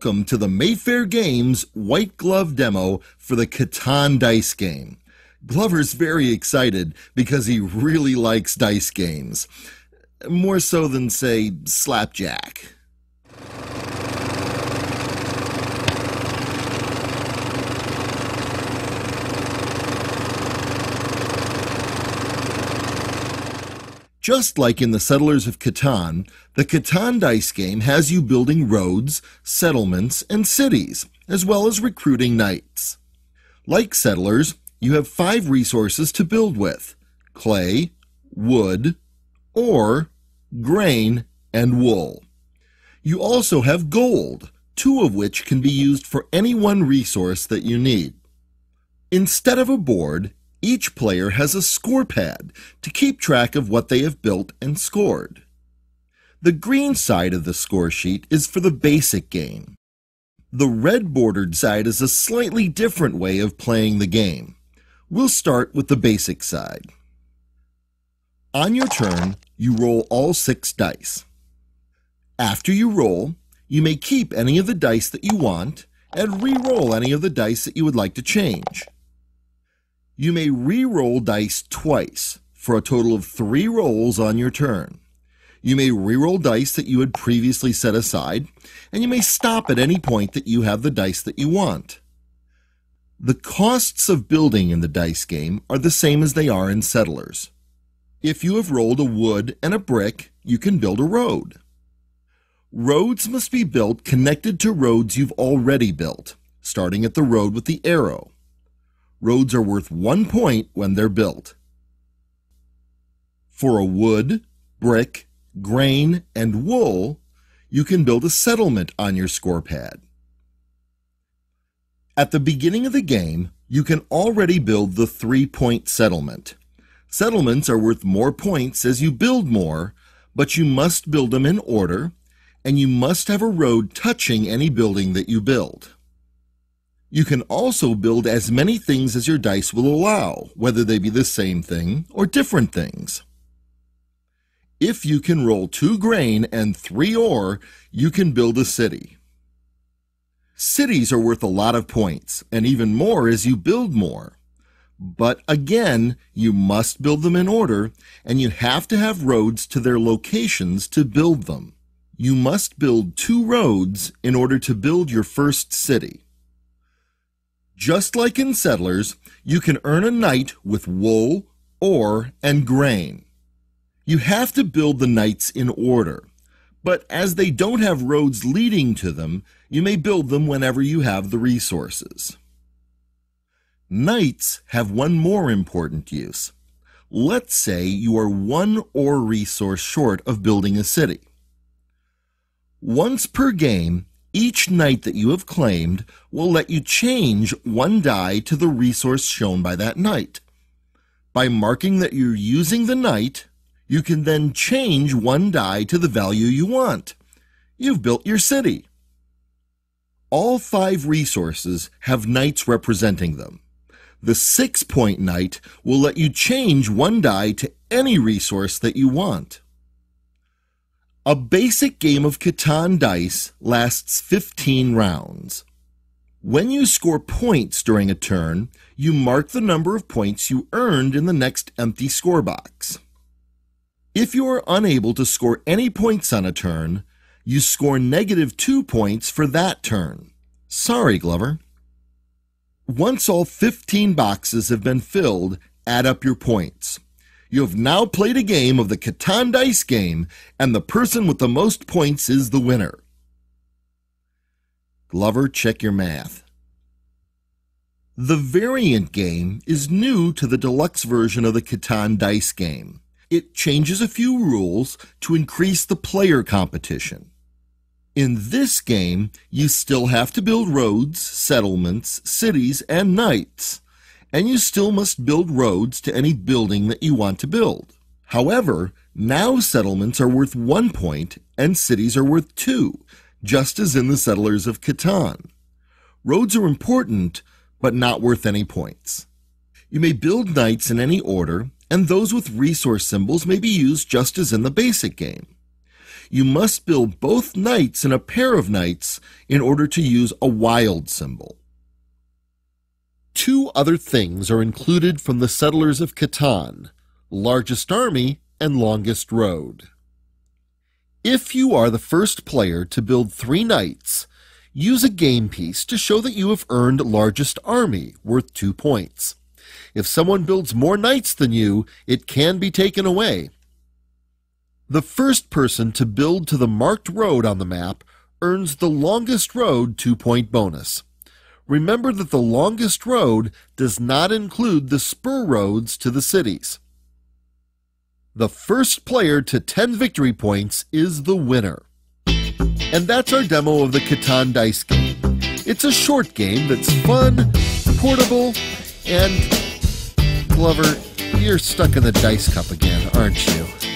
welcome to the Mayfair Games White Glove demo for the Catan Dice Game. Glover's very excited because he really likes dice games. More so than, say, Slapjack. Just like in the Settlers of Catan, the Catan Dice Game has you building roads, settlements, and cities, as well as recruiting knights. Like Settlers, you have 5 resources to build with: clay, wood, ore, grain, and wool. You also have gold, 2 of which can be used for any one resource that you need. Instead of a board, each player has a score pad to keep track of what they have built and scored. The green side of the score sheet is for the basic game. The red bordered side is a slightly different way of playing the game. We'll start with the basic side. On your turn, you roll all 6 dice. After you roll, you may keep any of the dice that you want and re-roll any of the dice that you would like to change. You may re-roll dice twice for a total of 3 rolls on your turn. You may re-roll dice that you had previously set aside, and you may stop at any point that you have the dice that you want. The costs of building in the dice game are the same as they are in Settlers. If you have rolled a wood and a brick, you can build a road. Roads must be built connected to roads you've already built, starting at the road with the arrow. Roads are worth 1 point when they're built. For a wood, brick, grain, and wool, you can build a settlement on your score pad. At the beginning of the game, you can already build the 3-point settlement. Settlements are worth more points as you build more, but you must build them in order, and you must have a road touching any building that you build. You can also build as many things as your dice will allow, whether they be the same thing or different things. If you can roll 2 grain and 3 ore, you can build a city. Cities are worth a lot of points, and even more as you build more. But again, you must build them in order, and you have to have roads to their locations to build them. You must build 2 roads in order to build your first city. Just like in Settlers, you can earn a knight with wool, ore, and grain. You have to build the knights in order, but as they don't have roads leading to them, you may build them whenever you have the resources. Knights have one more important use. Let's say you are 1 ore resource short of building a city. Once per game, each knight that you have claimed will let you change 1 die to the resource shown by that knight. By marking that you're using the knight, you can then change 1 die to the value you want. You've built your city. All 5 resources have knights representing them. The 6-point knight will let you change 1 die to any resource that you want. A basic game of Catan dice lasts 15 rounds. When you score points during a turn, you mark the number of points you earned in the next empty score box. If you are unable to score any points on a turn, you score -2 points for that turn. Sorry, Glover. Once all 15 boxes have been filled, add up your points. You have now played a game of the Catan Dice Game, and the person with the most points is the winner. Glover, check your math. The variant game is new to the deluxe version of the Catan Dice Game. It changes a few rules to increase the player competition. In this game, you still have to build roads, settlements, cities, and knights, and you still must build roads to any building that you want to build. However, now settlements are worth 1 point and cities are worth 2, just as in the Settlers of Catan. Roads are important, but not worth any points. You may build knights in any order, and those with resource symbols may be used just as in the basic game. You must build both knights and a pair of knights in order to use a wild symbol. Two other things are included from the Settlers of Catan: largest army and longest road. If you are the first player to build 3 knights, use a game piece to show that you have earned largest army, worth 2 points. If someone builds more knights than you, it can be taken away. The first person to build to the marked road on the map earns the longest road 2-point bonus. Remember that the longest road does not include the spur roads to the cities. The first player to 10 victory points is the winner. And that's our demo of the Catan Dice Game. It's a short game that's fun, portable, and Glover, you're stuck in the dice cup again, aren't you?